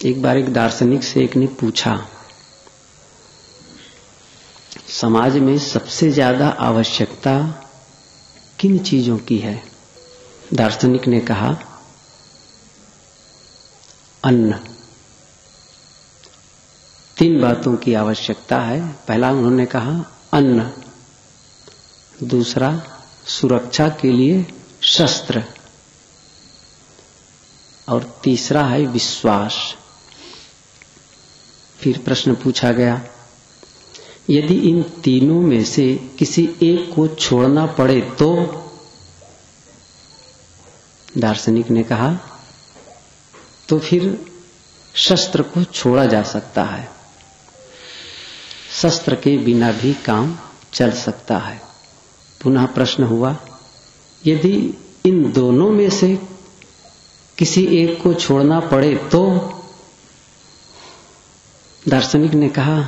एक बार एक दार्शनिक से एक ने पूछा, समाज में सबसे ज्यादा आवश्यकता किन चीजों की है? दार्शनिक ने कहा, अन्न। 3 बातों की आवश्यकता है। पहला उन्होंने कहा अन्न, दूसरा सुरक्षा के लिए शस्त्र, और तीसरा है विश्वास। फिर प्रश्न पूछा गया, यदि इन तीनों में से किसी एक को छोड़ना पड़े तो? दार्शनिक ने कहा, तो फिर शस्त्र को छोड़ा जा सकता है। शस्त्र के बिना भी काम चल सकता है। पुनः प्रश्न हुआ, यदि इन दोनों में से किसी एक को छोड़ना पड़े तो? दार्शनिक ने कहा,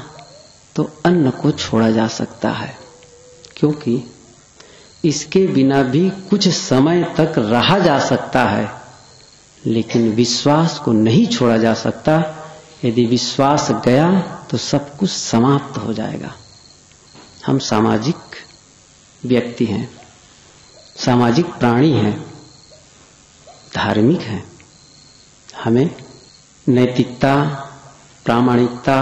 तो अन्न को छोड़ा जा सकता है, क्योंकि इसके बिना भी कुछ समय तक रहा जा सकता है, लेकिन विश्वास को नहीं छोड़ा जा सकता। यदि विश्वास गया तो सब कुछ समाप्त हो जाएगा। हम सामाजिक व्यक्ति हैं, सामाजिक प्राणी हैं, धार्मिक हैं। हमें नैतिकता, प्रामाणिकता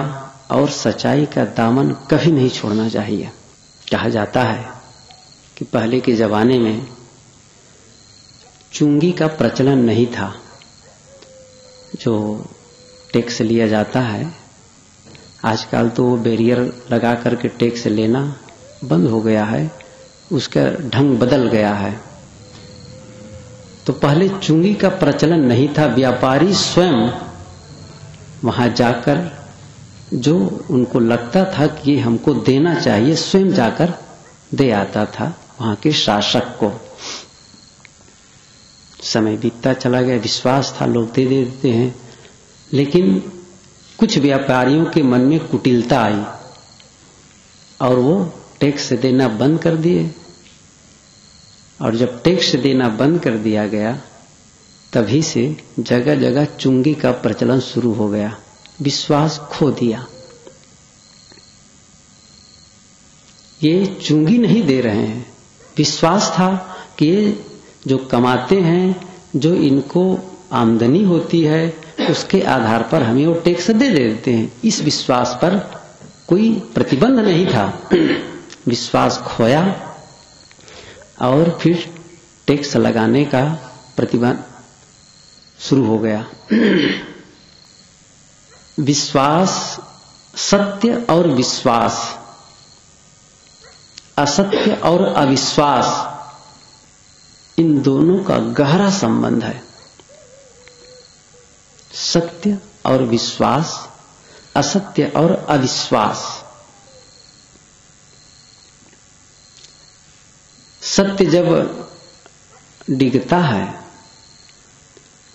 और सच्चाई का दामन कभी नहीं छोड़ना चाहिए। कहा जाता है कि पहले के जमाने में चुंगी का प्रचलन नहीं था, जो टैक्स लिया जाता है। आजकल तो वो बैरियर लगा करके टैक्स लेना बंद हो गया है, उसका ढंग बदल गया है। तो पहले चुंगी का प्रचलन नहीं था। व्यापारी स्वयं वहां जाकर जो उनको लगता था कि ये हमको देना चाहिए, स्वयं जाकर दे आता था वहां के शासक को। समय बीतता चला गया, विश्वास था, लोग दे देते हैं। लेकिन कुछ व्यापारियों के मन में कुटिलता आई और वो टैक्स देना बंद कर दिए। और जब टैक्स देना बंद कर दिया गया, तभी से जगह जगह चुंगी का प्रचलन शुरू हो गया। विश्वास खो दिया। ये चुंगी नहीं दे रहे हैं, विश्वास था कि ये जो कमाते हैं, जो इनको आमदनी होती है, उसके आधार पर हमें वो टैक्स दे देते हैं। इस विश्वास पर कोई प्रतिबंध नहीं था। विश्वास खोया और फिर टैक्स लगाने का प्रतिबंध शुरू हो गया। विश्वास, सत्य और विश्वास, असत्य और अविश्वास, इन दोनों का गहरा संबंध है। सत्य और विश्वास, असत्य और अविश्वास। सत्य जब डिगता है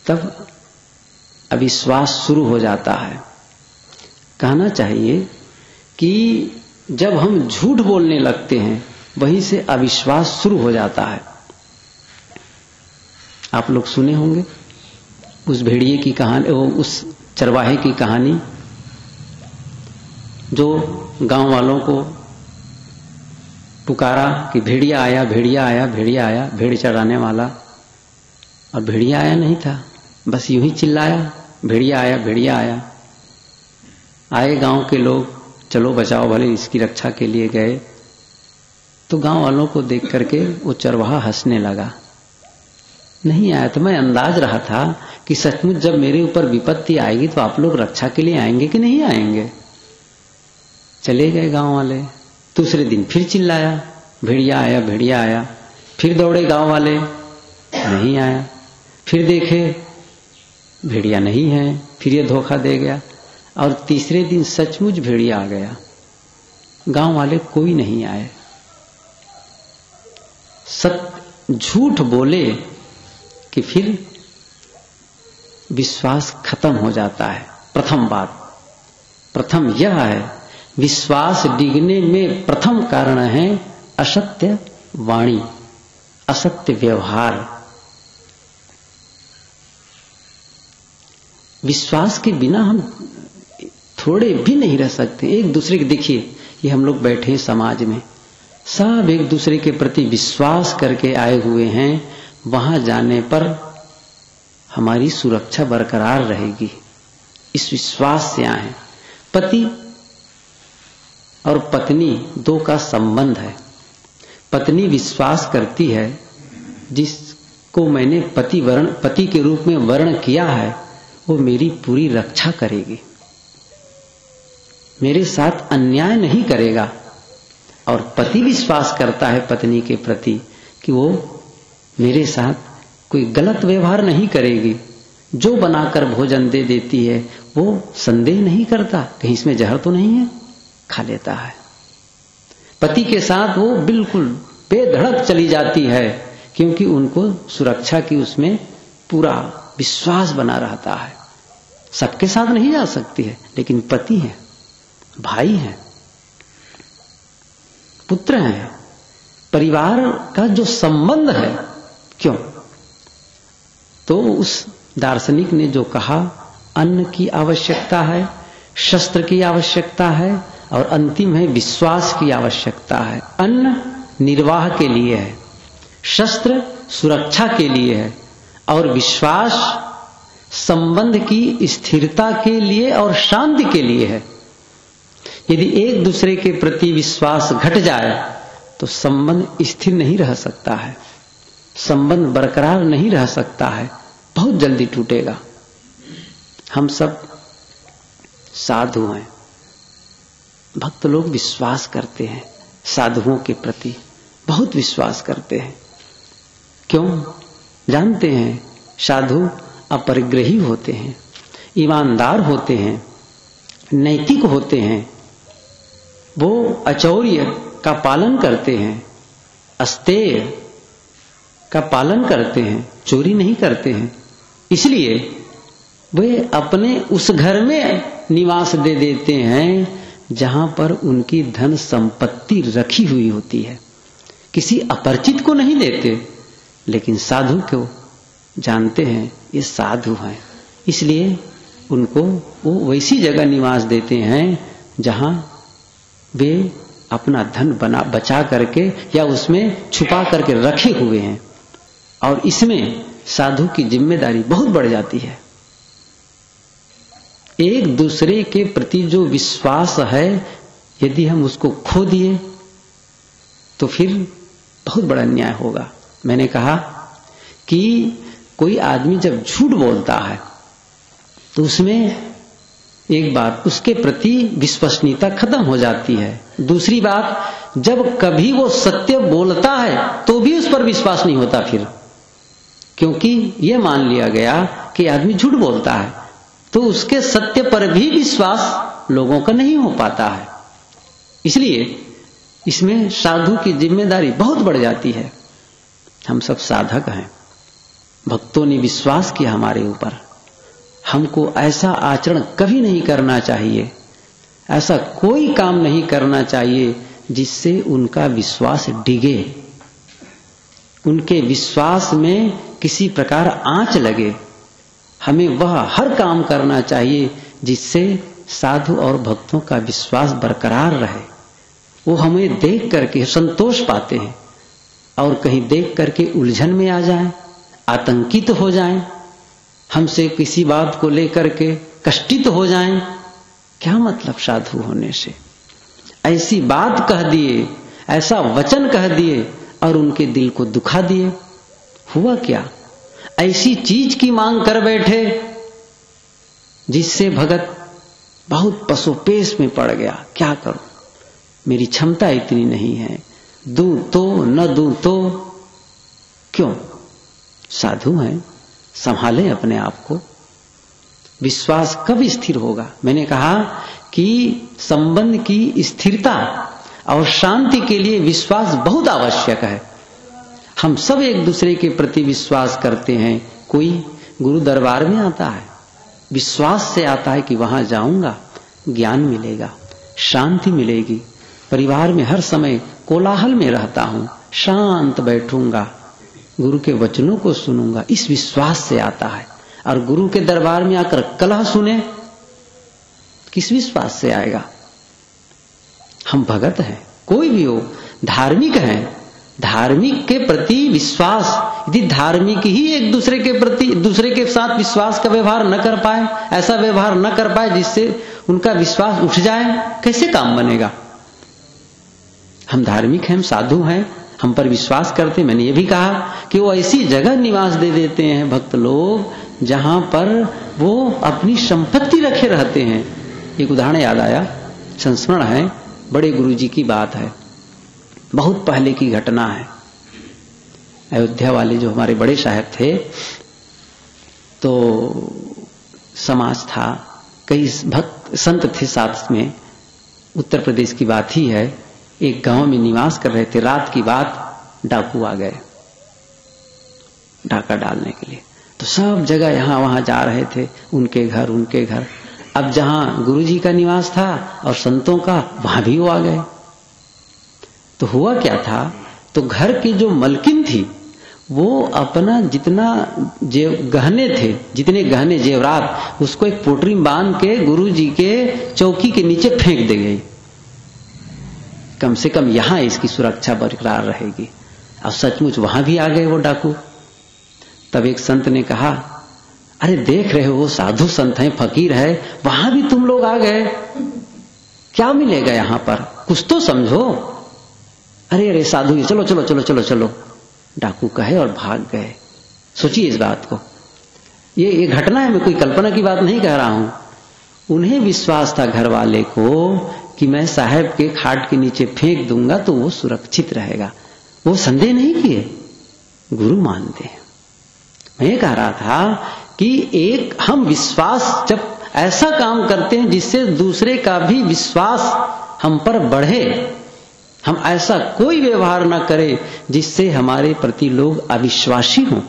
तब अविश्वास शुरू हो जाता है। कहना चाहिए कि जब हम झूठ बोलने लगते हैं, वहीं से अविश्वास शुरू हो जाता है। आप लोग सुने होंगे उस भेड़िए की कहानी, उस चरवाहे की कहानी, जो गांव वालों को पुकारा कि भेड़िया आया, भेड़िया आया, भेड़िया आया, भेड़ चराने वाला। और भेड़िया आया नहीं था, बस यूं ही चिल्लाया, भेड़िया आया, भेड़िया आया। आए गांव के लोग, चलो बचाओ, भले इसकी रक्षा के लिए गए। तो गांव वालों को देख करके वो चरवाहा हंसने लगा। नहीं आया तो मैं अंदाज रहा था कि सचमुच जब मेरे ऊपर विपत्ति आएगी तो आप लोग रक्षा के लिए आएंगे कि नहीं आएंगे। चले गए गांव वाले। दूसरे दिन फिर चिल्लाया, भेड़िया आया, भेड़िया आया। फिर दौड़े गांव वाले, नहीं आया। फिर देखे भेड़िया नहीं है, फिर ये धोखा दे गया। और तीसरे दिन सचमुच भेड़िया आ गया। गांव वाले कोई नहीं आए। झूठ बोले कि फिर विश्वास खत्म हो जाता है। प्रथम यह है, विश्वास डिगने में प्रथम कारण है असत्य वाणी, असत्य व्यवहार। विश्वास के बिना हम थोड़े भी नहीं रह सकते। एक दूसरे के देखिए, ये हम लोग बैठे समाज में, सब एक दूसरे के प्रति विश्वास करके आए हुए हैं। वहां जाने पर हमारी सुरक्षा बरकरार रहेगी, इस विश्वास से आए। पति और पत्नी दो का संबंध है। पत्नी विश्वास करती है, जिसको मैंने पति के रूप में वर्ण किया है वो मेरी पूरी रक्षा करेगी, मेरे साथ अन्याय नहीं करेगा। और पति विश्वास करता है पत्नी के प्रति कि वो मेरे साथ कोई गलत व्यवहार नहीं करेगी, जो बनाकर भोजन दे देती है वो संदेह नहीं करता कहीं इसमें जहर तो नहीं है, खा लेता है। पति के साथ वो बिल्कुल बेधड़क चली जाती है, क्योंकि उनको सुरक्षा की उसमें पूरा विश्वास बना रहता है। सबके साथ नहीं जा सकती है, लेकिन पति है, भाई है, पुत्र है, परिवार का जो संबंध है। क्यों? तो उस दार्शनिक ने जो कहा, अन्न की आवश्यकता है, शस्त्र की आवश्यकता है, और अंतिम है विश्वास की आवश्यकता है। अन्न निर्वाह के लिए है, शस्त्र सुरक्षा के लिए है, और विश्वास संबंध की स्थिरता के लिए और शांति के लिए है। यदि एक दूसरे के प्रति विश्वास घट जाए तो संबंध स्थिर नहीं रह सकता है, संबंध बरकरार नहीं रह सकता है, बहुत जल्दी टूटेगा। हम सब साधु हैं, भक्त लोग विश्वास करते हैं, साधुओं के प्रति बहुत विश्वास करते हैं। क्यों? जानते हैं साधु अपरिग्रही होते हैं, ईमानदार होते हैं, नैतिक होते हैं, वो अचौर्य का पालन करते हैं, अस्तेय का पालन करते हैं, चोरी नहीं करते हैं। इसलिए वे अपने उस घर में निवास दे देते हैं जहां पर उनकी धन संपत्ति रखी हुई होती है। किसी अपरिचित को नहीं देते, लेकिन साधु को जानते हैं ये साधु हैं, इसलिए उनको वो वैसी जगह निवास देते हैं जहां वे अपना धन बचा करके या उसमें छुपा करके रखे हुए हैं। और इसमें साधु की जिम्मेदारी बहुत बढ़ जाती है। एक दूसरे के प्रति जो विश्वास है, यदि हम उसको खो दिए तो फिर बहुत बड़ा अन्याय होगा। मैंने कहा कि कोई आदमी जब झूठ बोलता है तो उसमें एक बात, उसके प्रति विश्वसनीयता खत्म हो जाती है। दूसरी बात, जब कभी वो सत्य बोलता है तो भी उस पर विश्वास नहीं होता फिर, क्योंकि यह मान लिया गया कि आदमी झूठ बोलता है, तो उसके सत्य पर भी विश्वास लोगों का नहीं हो पाता है। इसलिए इसमें साधु की जिम्मेदारी बहुत बढ़ जाती है। हम सब साधक हैं, भक्तों ने विश्वास किया हमारे ऊपर, हमको ऐसा आचरण कभी नहीं करना चाहिए, ऐसा कोई काम नहीं करना चाहिए जिससे उनका विश्वास डिगे, उनके विश्वास में किसी प्रकार आंच लगे। हमें वह हर काम करना चाहिए जिससे साधु और भक्तों का विश्वास बरकरार रहे। वो हमें देख करके संतोष पाते हैं, और कहीं देख करके उलझन में आ जाएं, आतंकित हो जाएं, हमसे किसी बात को लेकर के कष्टित हो जाएं। क्या मतलब साधु होने से? ऐसी बात कह दिए, ऐसा वचन कह दिए और उनके दिल को दुखा दिए। हुआ क्या? ऐसी चीज की मांग कर बैठे जिससे भगत बहुत पसोपेश में पड़ गया। क्या करूं, मेरी क्षमता इतनी नहीं है, दूं तो न दूं तो। क्यों? साधु हैं, संभालें अपने आप को। विश्वास कब स्थिर होगा? मैंने कहा कि संबंध की स्थिरता और शांति के लिए विश्वास बहुत आवश्यक है। हम सब एक दूसरे के प्रति विश्वास करते हैं। कोई गुरु दरबार में आता है, विश्वास से आता है कि वहां जाऊंगा, ज्ञान मिलेगा, शांति मिलेगी। परिवार में हर समय कोलाहल में रहता हूं, शांत बैठूंगा, गुरु के वचनों को सुनूंगा, इस विश्वास से आता है। और गुरु के दरबार में आकर कलह सुने, किस विश्वास से आएगा? हम भगत हैं, कोई भी हो, धार्मिक हैं, धार्मिक के प्रति विश्वास, यदि धार्मिक ही एक दूसरे के प्रति, दूसरे के साथ विश्वास का व्यवहार न कर पाए, ऐसा व्यवहार न कर पाए जिससे उनका विश्वास उठ जाए, कैसे काम बनेगा? हम धार्मिक हैं, हम साधु हैं, हम पर विश्वास करते। मैंने ये भी कहा कि वो ऐसी जगह निवास दे देते हैं भक्त लोग जहां पर वो अपनी संपत्ति रखे रहते हैं। एक उदाहरण याद आया, संस्मरण है, बड़े गुरुजी की बात है, बहुत पहले की घटना है। अयोध्या वाले जो हमारे बड़े साहब थे, तो समाज था, कई भक्त संत थे साथ में, उत्तर प्रदेश की बात ही है। एक गांव में निवास कर रहे थे, रात की बात, डाकू आ गए डाका डालने के लिए। तो सब जगह यहां वहां जा रहे थे, उनके घर उनके घर। अब जहां गुरुजी का निवास था और संतों का, वहां भी वो आ गए। तो हुआ क्या था, तो घर की जो मलकिन थी वो अपना जितना गहने थे, जितने गहने जेवरात, उसको एक पोटरी में बांध के गुरुजी के चौकी के नीचे फेंक दे गई। कम से कम यहां इसकी सुरक्षा बरकरार रहेगी। अब सचमुच वहां भी आ गए वो डाकू। तब एक संत ने कहा, अरे देख रहे हो वो साधु संत हैं, फकीर है, वहां भी तुम लोग आ गए, क्या मिलेगा यहां पर, कुछ तो समझो। अरे अरे साधु, चलो चलो चलो चलो चलो, डाकू कहे और भाग गए। सोचिए इस बात को, ये घटना है, मैं कोई कल्पना की बात नहीं कह रहा हूं। उन्हें विश्वास था घर वाले को कि मैं साहब के खाट के नीचे फेंक दूंगा तो वो सुरक्षित रहेगा। वो संदेह नहीं किए, गुरु मानते हैं। मैं ये कह रहा था कि एक हम विश्वास जब ऐसा काम करते हैं जिससे दूसरे का भी विश्वास हम पर बढ़े, हम ऐसा कोई व्यवहार ना करें जिससे हमारे प्रति लोग अविश्वासी हों,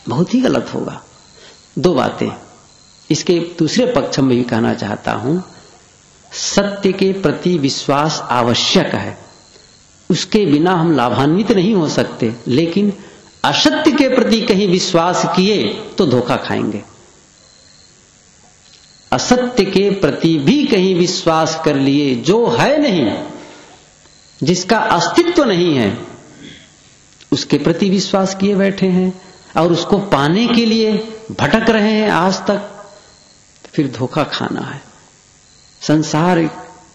बहुत ही गलत होगा। दो बातें इसके दूसरे पक्ष में भी कहना चाहता हूं। सत्य के प्रति विश्वास आवश्यक है, उसके बिना हम लाभान्वित नहीं हो सकते, लेकिन असत्य के प्रति कहीं विश्वास किए तो धोखा खाएंगे। असत्य के प्रति भी कहीं विश्वास कर लिए, जो है नहीं, जिसका अस्तित्व नहीं है, उसके प्रति विश्वास किए बैठे हैं और उसको पाने के लिए भटक रहे हैं आज तक, फिर धोखा खाना है। संसार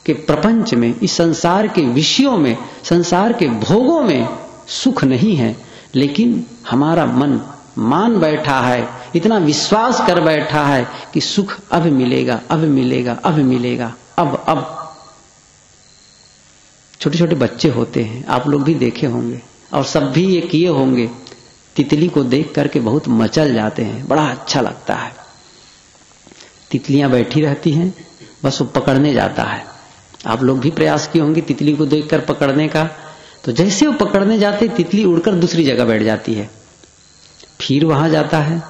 के प्रपंच में, इस संसार के विषयों में, संसार के भोगों में सुख नहीं है, लेकिन हमारा मन मान बैठा है, इतना विश्वास कर बैठा है कि सुख अब मिलेगा, अब मिलेगा, अब मिलेगा, अब। छोटे छोटे बच्चे होते हैं, आप लोग भी देखे होंगे और सब भी ये किए होंगे, तितली को देख करके बहुत मचल जाते हैं, बड़ा अच्छा लगता है। तितलियां बैठी रहती हैं, बस वो पकड़ने जाता है। आप लोग भी प्रयास किए होंगे तितली को देखकर पकड़ने का। तो जैसे वो पकड़ने जाते, तितली उड़कर दूसरी जगह बैठ जाती है, फिर वहां जाता है,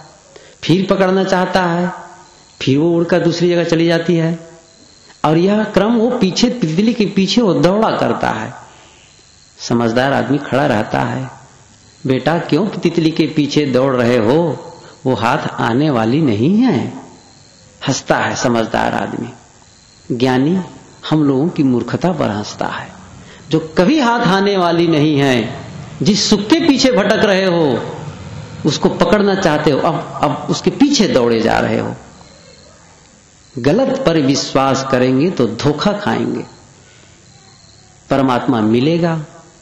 फिर पकड़ना चाहता है, फिर वो उड़कर दूसरी जगह चली जाती है, और यह क्रम वो पीछे, तितली के पीछे वो दौड़ा करता है। समझदार आदमी खड़ा रहता है, बेटा क्यों तितली के पीछे दौड़ रहे हो, वो हाथ आने वाली नहीं है। हंसता है समझदार आदमी। ज्ञानी हम लोगों की मूर्खता पर हंसता है, जो कभी हाथ आने वाली नहीं है, जिस सुख के पीछे भटक रहे हो, उसको पकड़ना चाहते हो, अब उसके पीछे दौड़े जा रहे हो। गलत पर विश्वास करेंगे तो धोखा खाएंगे। परमात्मा मिलेगा,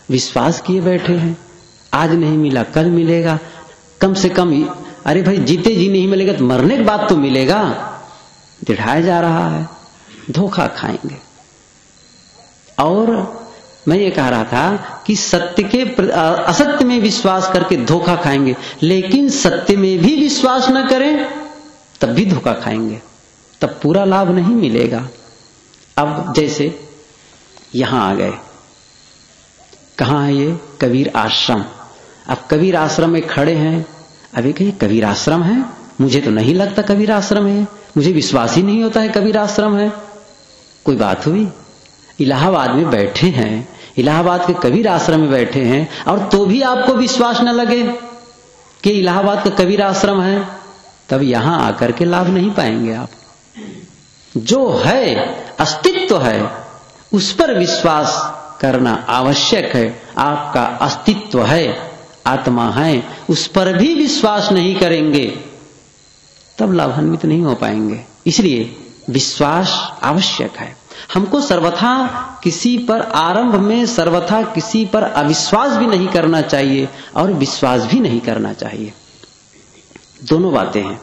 विश्वास किए बैठे हैं, आज नहीं मिला कल मिलेगा, कम से कम, अरे भाई जीते जी नहीं मिलेगा तो मरने के बाद तो मिलेगा, दिढ़ाया जा रहा है, धोखा खाएंगे। और मैं ये कह रहा था कि सत्य के असत्य में विश्वास करके धोखा खाएंगे, लेकिन सत्य में भी विश्वास न करें तब भी धोखा खाएंगे, तब पूरा लाभ नहीं मिलेगा। अब जैसे यहां आ गए, कहां है ये? कबीर आश्रम। अब कबीर आश्रम में खड़े हैं, अभी कहीं कबीर आश्रम है? मुझे तो नहीं लगता कबीर आश्रम है, मुझे विश्वास ही नहीं होता है कबीर आश्रम है। कोई बात हुई? इलाहाबाद में बैठे हैं, इलाहाबाद के कबीर आश्रम में बैठे हैं, और तो भी आपको विश्वास न लगे कि इलाहाबाद का कबीर आश्रम है, तब यहां आकर के लाभ नहीं पाएंगे आप। जो है, अस्तित्व है, उस पर विश्वास करना आवश्यक है। आपका अस्तित्व है, आत्मा है, उस पर भी विश्वास नहीं करेंगे तब लाभान्वित नहीं हो पाएंगे। इसलिए विश्वास आवश्यक है। हमको सर्वथा किसी पर, आरंभ में सर्वथा किसी पर अविश्वास भी नहीं करना चाहिए और विश्वास भी नहीं करना चाहिए। दोनों बातें हैं,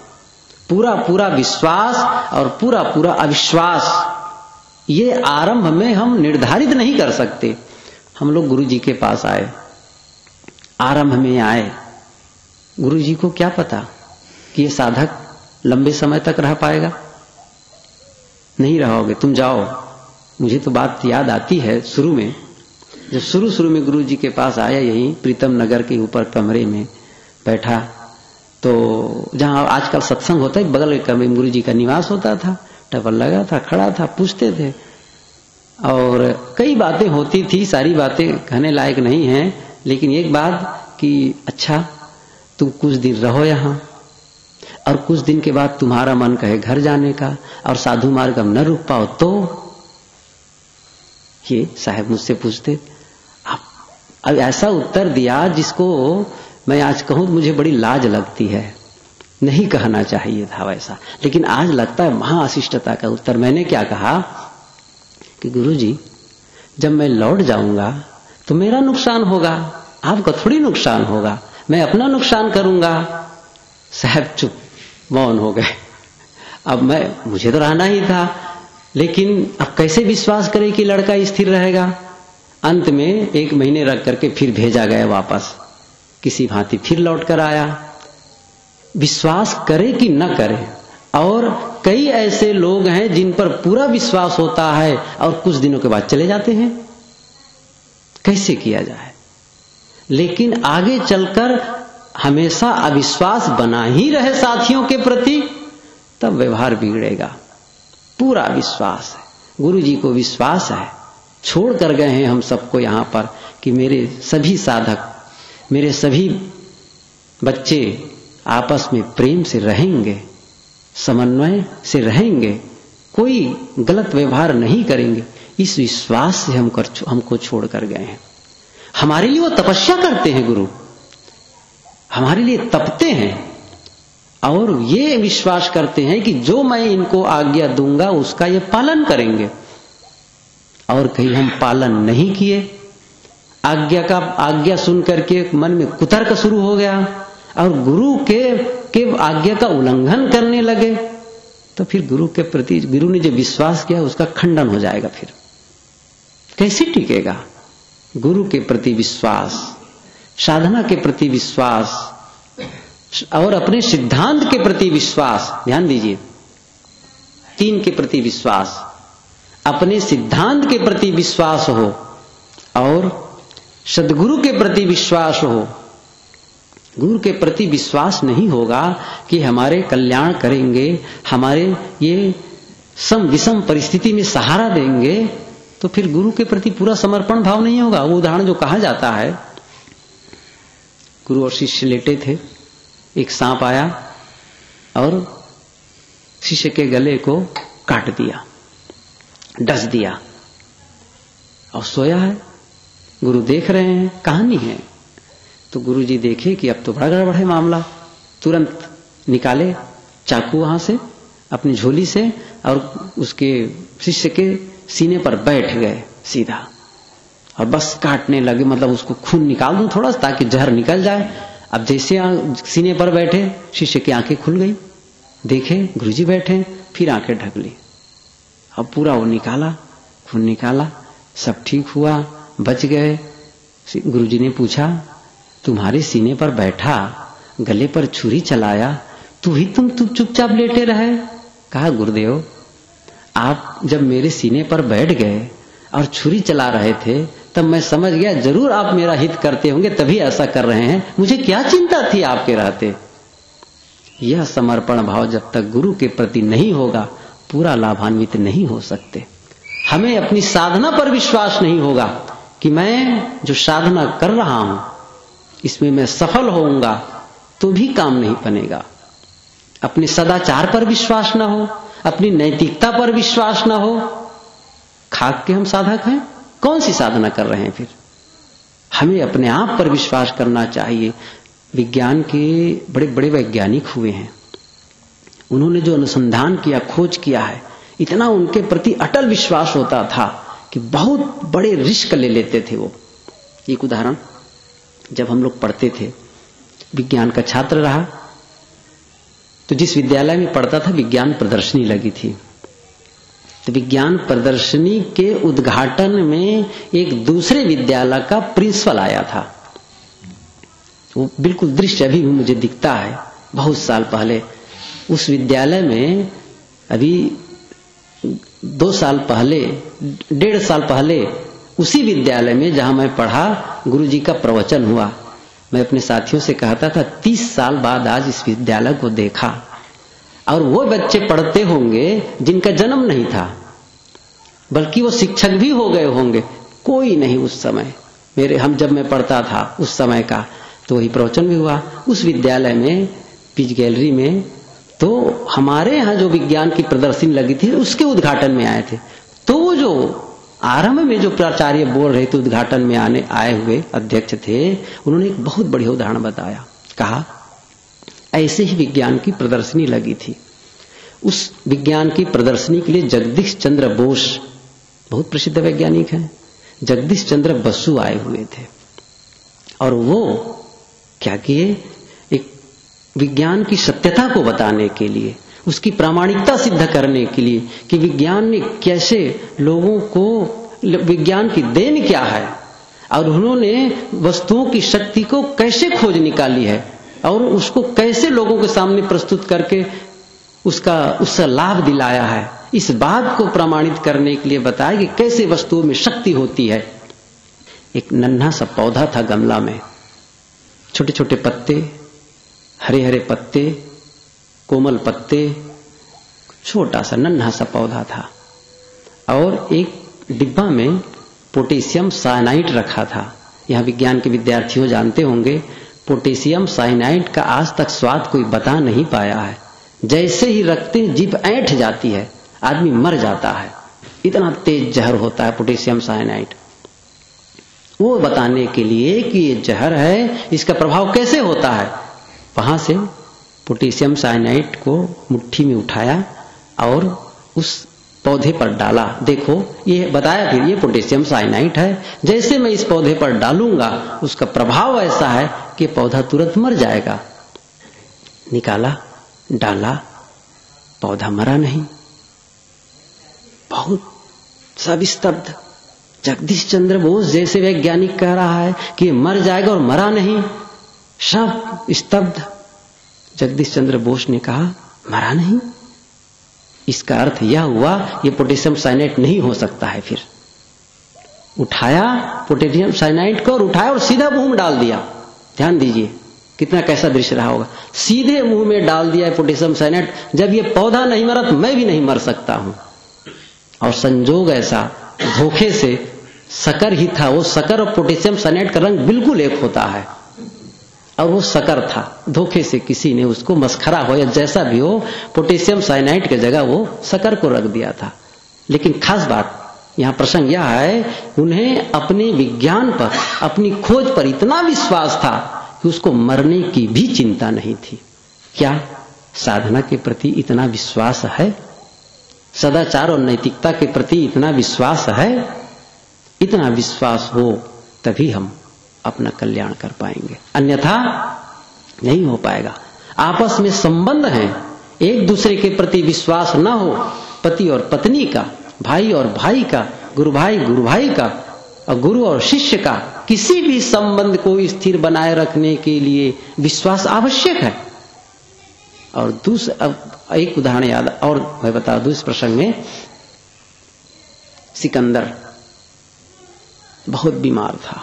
पूरा पूरा विश्वास और पूरा पूरा अविश्वास। ये आरंभ में हम निर्धारित नहीं कर सकते। हम लोग गुरु जी के पास आए, आरंभ में आए, गुरु जी को क्या पता कि ये साधक लंबे समय तक रह पाएगा? नहीं रहोगे, तुम जाओ। मुझे तो बात याद आती है शुरू में, जब शुरू में गुरु जी के पास आया, यहीं प्रीतम नगर के ऊपर कमरे में बैठा, तो जहां आजकल सत्संग होता है बगल के कमरे में गुरु जी का निवास होता था। टेबल लगा था, खड़ा था, पूछते थे और कई बातें होती थी। सारी बातें कहने लायक नहीं हैं, लेकिन एक बात कि अच्छा तुम कुछ दिन रहो यहां और कुछ दिन के बाद तुम्हारा मन कहे घर जाने का और साधु मार्ग हम न रुक पाओ तो? ये साहब मुझसे पूछते। अब ऐसा उत्तर दिया जिसको मैं आज कहूं मुझे बड़ी लाज लगती है। नहीं कहना चाहिए था वैसा, लेकिन आज लगता है महाशिष्टता का उत्तर। मैंने क्या कहा कि गुरुजी, जब मैं लौट जाऊंगा तो मेरा नुकसान होगा, आपका थोड़ी नुकसान होगा, मैं अपना नुकसान करूंगा। साहब चुप, मौन हो गए। अब मुझे तो रहना ही था, लेकिन अब कैसे विश्वास करें कि लड़का स्थिर रहेगा? अंत में 1 महीने रख करके फिर भेजा गया वापस, किसी भांति फिर लौट कर आया। विश्वास करे कि न करे। और कई ऐसे लोग हैं जिन पर पूरा विश्वास होता है और कुछ दिनों के बाद चले जाते हैं। कैसे किया जाए? लेकिन आगे चलकर हमेशा अविश्वास बना ही रहे साथियों के प्रति, तब व्यवहार बिगड़ेगा। पूरा विश्वास है, गुरु जी को विश्वास है, छोड़ कर गए हैं हम सबको यहां पर कि मेरे सभी साधक, मेरे सभी बच्चे आपस में प्रेम से रहेंगे, समन्वय से रहेंगे, कोई गलत व्यवहार नहीं करेंगे। इस विश्वास से हमको छोड़ कर गए हैं। हमारे लिए वो तपस्या करते हैं, गुरु हमारे लिए तपते हैं और ये विश्वास करते हैं कि जो मैं इनको आज्ञा दूंगा उसका ये पालन करेंगे। और कहीं हम पालन नहीं किए, आज्ञा सुन करके मन में कुतर्क शुरू हो गया और गुरु के आज्ञा का उल्लंघन करने लगे, तो फिर गुरु के प्रति, गुरु ने जो विश्वास किया उसका खंडन हो जाएगा। फिर कैसे टिकेगा? गुरु के प्रति विश्वास, साधना के प्रति विश्वास और अपने सिद्धांत के प्रति विश्वास। ध्यान दीजिए, 3 के प्रति विश्वास, अपने सिद्धांत के प्रति विश्वास हो और सद्गुरु के प्रति विश्वास हो। गुरु के प्रति विश्वास नहीं होगा कि हमारे कल्याण करेंगे, हमारे ये सम विषम परिस्थिति में सहारा देंगे, तो फिर गुरु के प्रति पूरा समर्पण भाव नहीं होगा। वो उदाहरण जो कहा जाता है, गुरु और शिष्य लेटे थे, एक सांप आया और शिष्य के गले को काट दिया, डस दिया और सोया है। गुरु देख रहे हैं, कहानी है। तो गुरु जी देखे कि अब तो बड़ा गड़बड़ है मामला, तुरंत निकाले चाकू वहां से अपनी झोली से और उसके शिष्य के सीने पर बैठ गए सीधा और बस काटने लगे, मतलब उसको खून निकाल दूं थोड़ा सा ताकि जहर निकल जाए। अब जैसे सीने पर बैठे, शिष्य की आंखें खुल गई, देखे गुरुजी बैठे, फिर आंखें ढक ली। अब पूरा वो निकाला, खून निकाला, सब ठीक हुआ, बच गए। गुरुजी ने पूछा, तुम्हारे सीने पर बैठा, गले पर छुरी चलाया, तुम चुपचाप लेटे रहे? कहा, गुरुदेव आप जब मेरे सीने पर बैठ गए और छुरी चला रहे थे तब मैं समझ गया जरूर आप मेरा हित करते होंगे, तभी ऐसा कर रहे हैं, मुझे क्या चिंता थी आपके रहते। यह समर्पण भाव जब तक गुरु के प्रति नहीं होगा, पूरा लाभान्वित नहीं हो सकते। हमें अपनी साधना पर विश्वास नहीं होगा कि मैं जो साधना कर रहा हूं इसमें मैं सफल होऊंगा, तो भी काम नहीं बनेगा। अपने सदाचार पर विश्वास न हो, अपनी नैतिकता पर विश्वास न हो, खाक के हम साधक हैं? कौन सी साधना कर रहे हैं फिर? हमें अपने आप पर विश्वास करना चाहिए। विज्ञान के बड़े बड़े वैज्ञानिक हुए हैं, उन्होंने जो अनुसंधान किया, खोज किया है, इतना उनके प्रति अटल विश्वास होता था कि बहुत बड़े रिस्क ले लेते थे वो। एक उदाहरण, जब हम लोग पढ़ते थे, विज्ञान का छात्र रहा, तो जिस विद्यालय में पढ़ता था विज्ञान प्रदर्शनी लगी थी, तो विज्ञान प्रदर्शनी के उद्घाटन में एक दूसरे विद्यालय का प्रिंसिपल आया था। वो बिल्कुल दृश्य अभी भी मुझे दिखता है। बहुत साल पहले उस विद्यालय में, अभी 2 साल पहले, 1.5 साल पहले, उसी विद्यालय में जहां मैं पढ़ा, गुरुजी का प्रवचन हुआ। मैं अपने साथियों से कहता था 30 साल बाद आज इस विद्यालय को देखा, और वो बच्चे पढ़ते होंगे जिनका जन्म नहीं था, बल्कि वो शिक्षक भी हो गए होंगे। कोई नहीं उस समय, जब मैं पढ़ता था उस समय का, तो वही प्रवचन भी हुआ उस विद्यालय में, पीच गैलरी में। तो हमारे यहाँ जो विज्ञान की प्रदर्शनी लगी थी, उसके उद्घाटन में आए थे। तो वो जो आरंभ में जो प्राचार्य बोल रहे थे, उद्घाटन में आए हुए अध्यक्ष थे, उन्होंने एक बहुत बढ़िया उदाहरण बताया। कहा ऐसे ही विज्ञान की प्रदर्शनी लगी थी। उस विज्ञान की प्रदर्शनी के लिए जगदीश चंद्र बोस, बहुत प्रसिद्ध वैज्ञानिक हैं, जगदीश चंद्र बसु आए हुए थे। और वो क्या किए, एक विज्ञान की सत्यता को बताने के लिए, उसकी प्रामाणिकता सिद्ध करने के लिए कि विज्ञान ने कैसे लोगों को, विज्ञान की देन क्या है, और उन्होंने वस्तुओं की शक्ति को कैसे खोज निकाली है, और उसको कैसे लोगों के सामने प्रस्तुत करके उसका लाभ दिलाया है, इस बात को प्रमाणित करने के लिए बताया कि कैसे वस्तुओं में शक्ति होती है। एक नन्हा सा पौधा था गमला में, छोटे छोटे पत्ते, हरे हरे पत्ते, कोमल पत्ते, छोटा सा नन्हा सा पौधा था, और एक डिब्बा में पोटेशियम साइनाइड रखा था। यहां विज्ञान के विद्यार्थियों जानते होंगे, पोटेशियम साइनाइड का आज तक स्वाद कोई बता नहीं पाया है। जैसे ही रखते जीभ ऐंठ जाती है, आदमी मर जाता है, इतना तेज जहर होता है पोटेशियम साइनाइड। वो बताने के लिए कि ये जहर है, इसका प्रभाव कैसे होता है, वहां से पोटेशियम साइनाइड को मुट्ठी में उठाया और उस पौधे पर डाला। देखो, ये बताया फिर ये पोटेशियम साइनाइड है, जैसे मैं इस पौधे पर डालूंगा उसका प्रभाव ऐसा है कि पौधा तुरंत मर जाएगा। निकाला, डाला, पौधा मरा नहीं, बहुत सब स्तब्ध। जगदीश चंद्र बोस जैसे वैज्ञानिक कह रहा है कि मर जाएगा और मरा नहीं, सब स्तब्ध। जगदीश चंद्र बोस ने कहा मरा नहीं, इसका अर्थ यह हुआ ये पोटेशियम साइनाइड नहीं हो सकता है। फिर उठाया पोटेशियम साइनाइड को और उठाया और सीधा मुंह में डाल दिया। ध्यान दीजिए कितना कैसा दृश्य रहा होगा, सीधे मुंह में डाल दिया पोटेशियम साइनाइड। जब ये पौधा नहीं मरा तो मैं भी नहीं मर सकता हूं। और संजोग ऐसा, धोखे से शक्कर ही था, वो शक्कर और पोटेशियम साइनाइड का रंग बिल्कुल एक होता है, और वो शक्कर था। धोखे से किसी ने उसको मस्खरा हो या जैसा भी हो, पोटेशियम साइनाइड की जगह वो शक्कर को रख दिया था। लेकिन खास बात यहां प्रसंग यह है, उन्हें अपने विज्ञान पर, अपनी खोज पर इतना विश्वास था कि उसको मरने की भी चिंता नहीं थी। क्या साधना के प्रति इतना विश्वास है? सदाचार और नैतिकता के प्रति इतना विश्वास है? इतना विश्वास हो तभी हम अपना कल्याण कर पाएंगे, अन्यथा नहीं हो पाएगा। आपस में संबंध हैं, एक दूसरे के प्रति विश्वास न हो, पति और पत्नी का, भाई और भाई का, गुरु भाई का, और गुरु और शिष्य का, किसी भी संबंध को स्थिर बनाए रखने के लिए विश्वास आवश्यक है। और अब एक उदाहरण याद और मैं बता दूं इस प्रसंग में। सिकंदर बहुत बीमार था,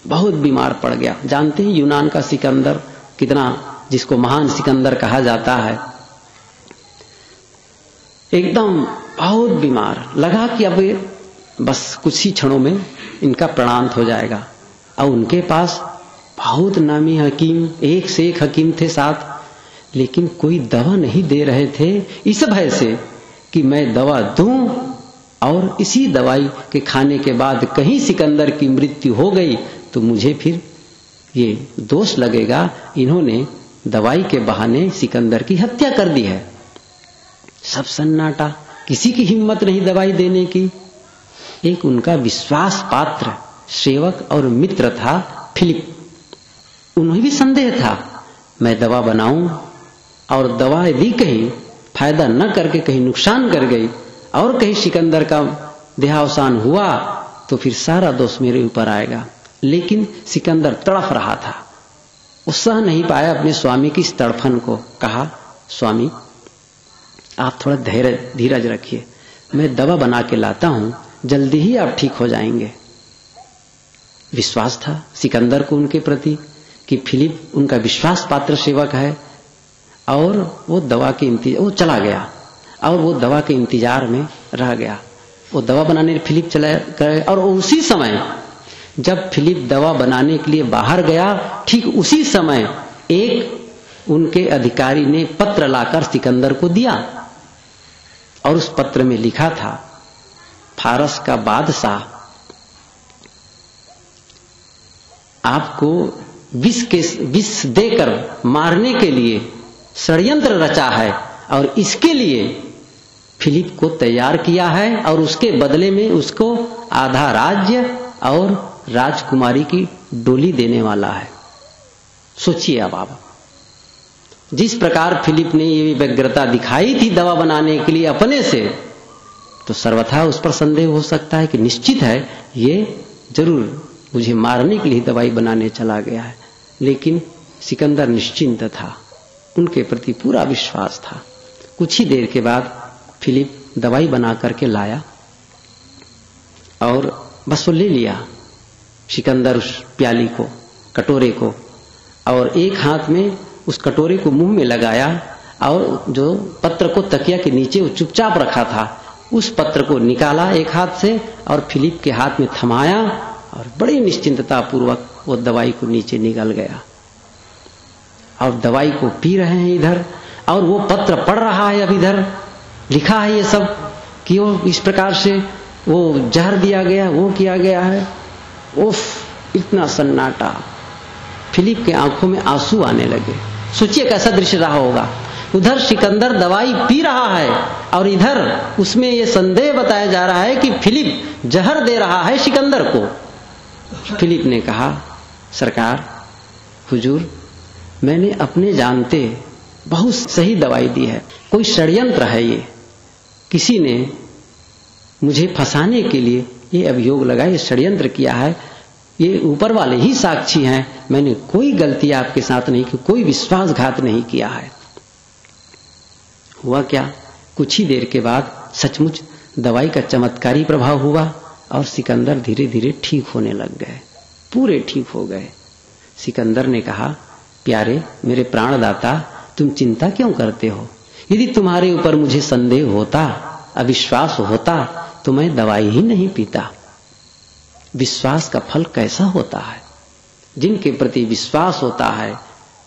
बहुत बीमार पड़ गया। जानते हैं यूनान का सिकंदर कितना, जिसको महान सिकंदर कहा जाता है, एकदम बहुत बीमार। लगा कि अब बस कुछ ही क्षणों में इनका प्राणांत हो जाएगा। और उनके पास बहुत नामी हकीम, एक से एक हकीम थे साथ, लेकिन कोई दवा नहीं दे रहे थे, इस भय से कि मैं दवा दूं और इसी दवाई के खाने के बाद कहीं सिकंदर की मृत्यु हो गई तो मुझे फिर ये दोष लगेगा, इन्होंने दवाई के बहाने सिकंदर की हत्या कर दी है। सब सन्नाटा, किसी की हिम्मत नहीं दवाई देने की। एक उनका विश्वास पात्र सेवक और मित्र था फिलिप। उन्हें भी संदेह था, मैं दवा बनाऊं और दवा यदि कहीं फायदा न करके कहीं नुकसान कर गई और कहीं सिकंदर का देहावसान हुआ तो फिर सारा दोष मेरे ऊपर आएगा। लेकिन सिकंदर तड़फ रहा था, वो सह नहीं पाया अपने स्वामी की इस तड़फन को। कहा, स्वामी आप थोड़ा धीरज रखिए, मैं दवा बना के लाता हूं, जल्दी ही आप ठीक हो जाएंगे। विश्वास था सिकंदर को उनके प्रति कि फिलिप उनका विश्वास पात्र सेवक है और वो दवा के वो चला गया और वो दवा के इंतजार में रह गया। वो दवा बनाने फिलिप चला गया और उसी समय जब फिलिप दवा बनाने के लिए बाहर गया, ठीक उसी समय एक उनके अधिकारी ने पत्र लाकर सिकंदर को दिया और उस पत्र में लिखा था, फारस का बादशाह आपको विष देकर मारने के लिए षड्यंत्र रचा है और इसके लिए फिलिप को तैयार किया है और उसके बदले में उसको आधा राज्य और राजकुमारी की डोली देने वाला है। सोचिए अब आप, जिस प्रकार फिलिप ने ये व्यग्रता दिखाई थी दवा बनाने के लिए अपने से, तो सर्वथा उस पर संदेह हो सकता है कि निश्चित है ये जरूर मुझे मारने के लिए दवाई बनाने चला गया है। लेकिन सिकंदर निश्चिंत था, उनके प्रति पूरा विश्वास था। कुछ ही देर के बाद फिलिप दवाई बना करके लाया और बस वो ले लिया सिकंदर उस प्याली को, कटोरे को, और एक हाथ में उस कटोरे को मुंह में लगाया और जो पत्र को तकिया के नीचे वो चुपचाप रखा था उस पत्र को निकाला एक हाथ से और फिलिप के हाथ में थमाया और बड़ी निश्चिंतता पूर्वक वो दवाई को नीचे निकल गया और दवाई को पी रहे हैं इधर, और वो पत्र पढ़ रहा है। अब इधर लिखा है ये सब कि वो इस प्रकार से वो जहर दिया गया, वो किया गया है। उफ, इतना सन्नाटा, फिलिप के आंखों में आंसू आने लगे। सोचिए कैसा दृश्य रहा होगा। उधर सिकंदर दवाई पी रहा है और इधर उसमें ये संदेह बताया जा रहा है कि फिलिप जहर दे रहा है सिकंदर को। फिलिप ने कहा, सरकार, हुजूर, मैंने अपने जानते बहुत सही दवाई दी है, कोई षड्यंत्र है ये, किसी ने मुझे फंसाने के लिए ये अभियोग लगाया, ये षड्यंत्र किया है, ये ऊपर वाले ही साक्षी हैं, मैंने कोई गलती आपके साथ नहीं की, कोई विश्वासघात नहीं किया है। हुआ क्या, कुछ ही देर के बाद सचमुच दवाई का चमत्कारी प्रभाव हुआ और सिकंदर धीरे धीरे ठीक होने लग गए, पूरे ठीक हो गए। सिकंदर ने कहा, प्यारे मेरे प्राणदाता, तुम चिंता क्यों करते हो? यदि तुम्हारे ऊपर मुझे संदेह होता, अविश्वास होता, तो मैं दवाई ही नहीं पीता। विश्वास का फल कैसा होता है? जिनके प्रति विश्वास होता है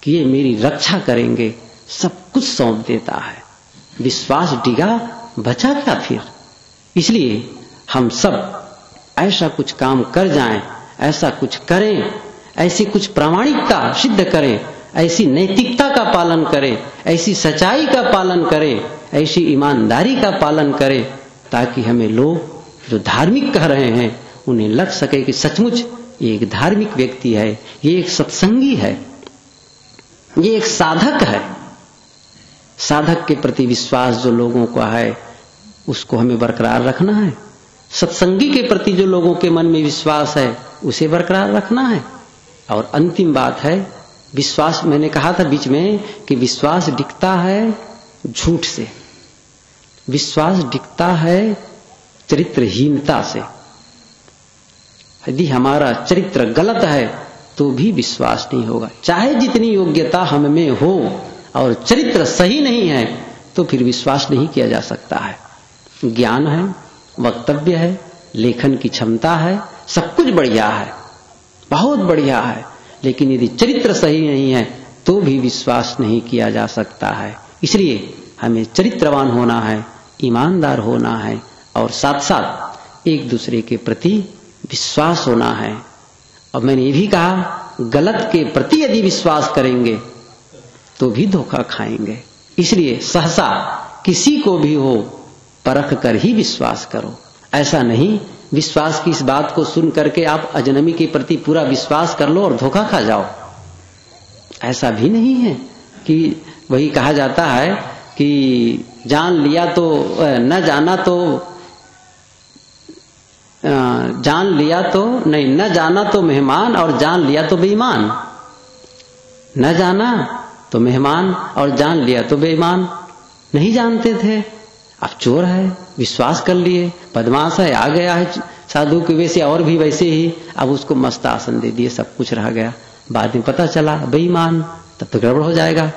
कि ये मेरी रक्षा करेंगे, सब कुछ सौंप देता है। विश्वास डिगा, बचा क्या फिर? इसलिए हम सब ऐसा कुछ काम कर जाएं, ऐसा कुछ करें, ऐसी कुछ प्रामाणिकता सिद्ध करें, ऐसी नैतिकता का पालन करें, ऐसी सच्चाई का पालन करें, ऐसी ईमानदारी का पालन करें, ताकि हमें लोग जो धार्मिक कह रहे हैं उन्हें लग सके कि सचमुच ये एक धार्मिक व्यक्ति है, ये एक सत्संगी है, ये एक साधक है। साधक के प्रति विश्वास जो लोगों का है उसको हमें बरकरार रखना है। सत्संगी के प्रति जो लोगों के मन में विश्वास है उसे बरकरार रखना है। और अंतिम बात है विश्वास। मैंने कहा था बीच में कि विश्वास दिखता है झूठ से, विश्वास दिखता है चरित्रहीनता से। यदि हमारा चरित्र गलत है तो भी विश्वास नहीं होगा। चाहे जितनी योग्यता हम में हो और चरित्र सही नहीं है तो फिर विश्वास नहीं किया जा सकता है। ज्ञान है, वक्तव्य है, लेखन की क्षमता है, सब कुछ बढ़िया है, बहुत बढ़िया है, लेकिन यदि चरित्र सही नहीं है तो भी विश्वास नहीं किया जा सकता है। इसलिए हमें चरित्रवान होना है, ईमानदार होना है और साथ साथ एक दूसरे के प्रति विश्वास होना है। और मैंने ये भी कहा, गलत के प्रति यदि विश्वास करेंगे तो भी धोखा खाएंगे। इसलिए सहसा किसी को भी हो परख कर ही विश्वास करो। ऐसा नहीं विश्वास की इस बात को सुन करके आप अजनबी के प्रति पूरा विश्वास कर लो और धोखा खा जाओ। ऐसा भी नहीं है कि वही कहा जाता है कि जान लिया तो न जाना तो जान लिया तो नहीं, न जाना तो मेहमान और जान लिया तो बेईमान। न जाना तो मेहमान और जान लिया तो बेईमान। नहीं जानते थे, अब चोर है, विश्वास कर लिए, बदमाश है, आ गया है साधु के वैसे और भी वैसे ही, अब उसको मस्त आसन दे दिए, सब कुछ रह गया। बाद में पता चला बेईमान, तब तो गड़बड़ हो जाएगा।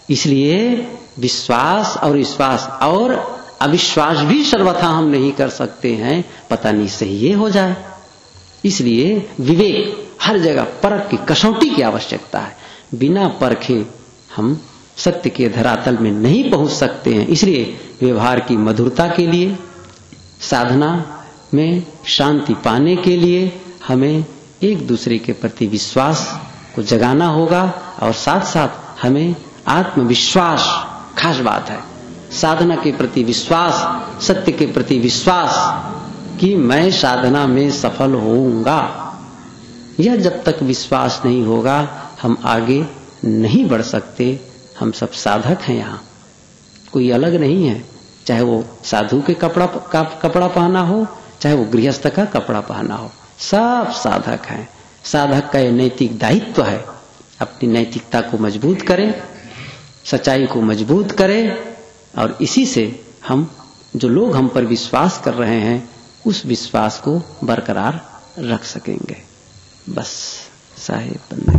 इसलिए विश्वास और विश्वास और अविश्वास भी सर्वथा हम नहीं कर सकते हैं, पता नहीं सही ये हो जाए। इसलिए विवेक हर जगह परख की कसौटी की आवश्यकता है। बिना परखे हम सत्य के धरातल में नहीं पहुंच सकते हैं। इसलिए व्यवहार की मधुरता के लिए, साधना में शांति पाने के लिए हमें एक दूसरे के प्रति विश्वास को जगाना होगा और साथ साथ हमें आत्मविश्वास, खास बात है, साधना के प्रति विश्वास, सत्य के प्रति विश्वास कि मैं साधना में सफल होऊंगा। यह जब तक विश्वास नहीं होगा हम आगे नहीं बढ़ सकते। हम सब साधक हैं, यहाँ कोई अलग नहीं है। चाहे वो साधु के कपड़ा पहना हो, चाहे वो गृहस्थ का कपड़ा पहना हो, सब साधक हैं। साधक का ये नैतिक दायित्व है, अपनी नैतिकता को मजबूत करें, सच्चाई को मजबूत करें और इसी से हम जो लोग हम पर विश्वास कर रहे हैं उस विश्वास को बरकरार रख सकेंगे। बस साहेब।